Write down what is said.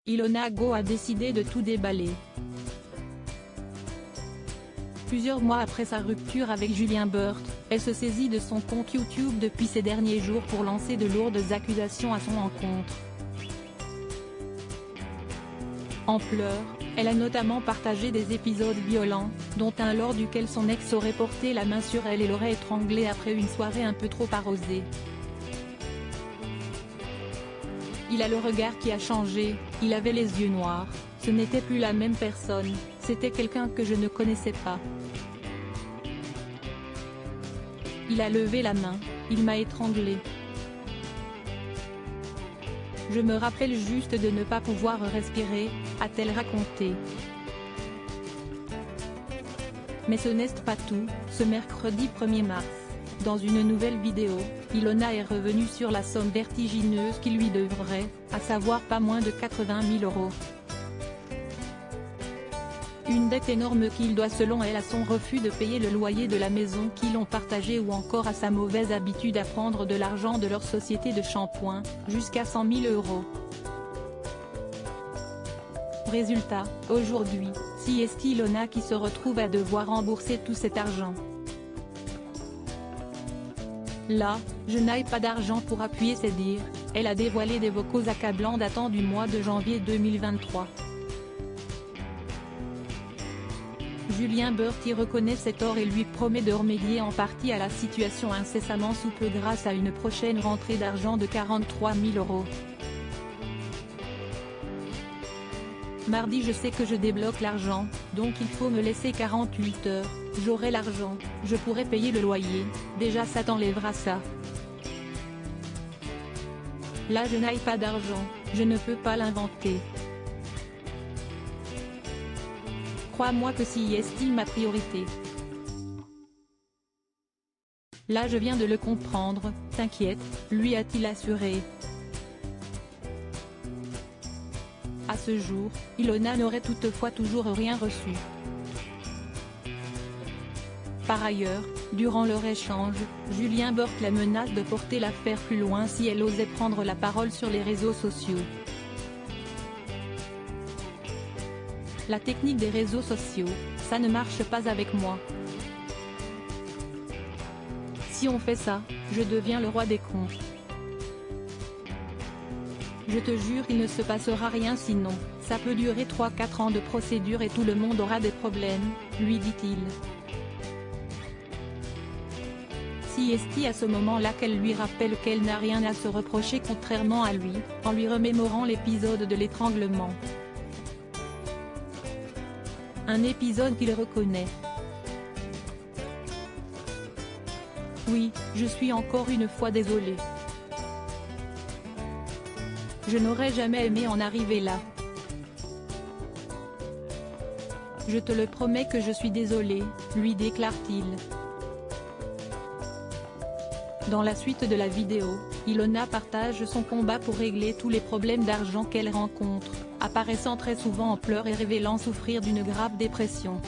Ilona Go a décidé de tout déballer. Plusieurs mois après sa rupture avec Julien Burt, elle se saisit de son compte YouTube depuis ces derniers jours pour lancer de lourdes accusations à son encontre. En pleurs, elle a notamment partagé des épisodes violents, dont un lors duquel son ex aurait porté la main sur elle et l'aurait étranglée après une soirée un peu trop arrosée. Il a le regard qui a changé, il avait les yeux noirs, ce n'était plus la même personne, c'était quelqu'un que je ne connaissais pas. Il a levé la main, il m'a étranglée. Je me rappelle juste de ne pas pouvoir respirer, a-t-elle raconté. Mais ce n'est pas tout, ce mercredi 1er mars. Dans une nouvelle vidéo, Ilona est revenue sur la somme vertigineuse qu'il lui devrait, à savoir pas moins de 80 000 €. Une dette énorme qu'il doit selon elle à son refus de payer le loyer de la maison qu'ils ont partagée ou encore à sa mauvaise habitude à prendre de l'argent de leur société de shampoing, jusqu'à 100 000 €. Résultat, aujourd'hui, c'est Ilona qui se retrouve à devoir rembourser tout cet argent. Là, je n'ai pas d'argent pour appuyer ses dires, elle a dévoilé des vocaux accablants datant du mois de janvier 2023. Julien Burt y reconnaît ses torts et lui promet de remédier en partie à la situation incessamment sous peu grâce à une prochaine rentrée d'argent de 43 000 €. Mardi, je sais que je débloque l'argent, donc il faut me laisser 48 heures, j'aurai l'argent, je pourrai payer le loyer, déjà ça t'enlèvera ça. Là je n'ai pas d'argent, je ne peux pas l'inventer. Crois-moi que c'est ma priorité. Là je viens de le comprendre, t'inquiète, lui a-t-il assuré. À ce jour, Ilona n'aurait toutefois toujours rien reçu. Par ailleurs, durant leur échange, Julien Burt la menace de porter l'affaire plus loin si elle osait prendre la parole sur les réseaux sociaux. La technique des réseaux sociaux, ça ne marche pas avec moi. Si on fait ça, je deviens le roi des cons. Je te jure il ne se passera rien sinon, ça peut durer 3-4 ans de procédure et tout le monde aura des problèmes, lui dit-il. C'est à ce moment-là qu'elle lui rappelle qu'elle n'a rien à se reprocher contrairement à lui, en lui remémorant l'épisode de l'étranglement. Un épisode qu'il reconnaît. Oui, je suis encore une fois désolé. Je n'aurais jamais aimé en arriver là. Je te le promets que je suis désolé, lui déclare-t-il. Dans la suite de la vidéo, Ilona partage son combat pour régler tous les problèmes d'argent qu'elle rencontre, apparaissant très souvent en pleurs et révélant souffrir d'une grave dépression.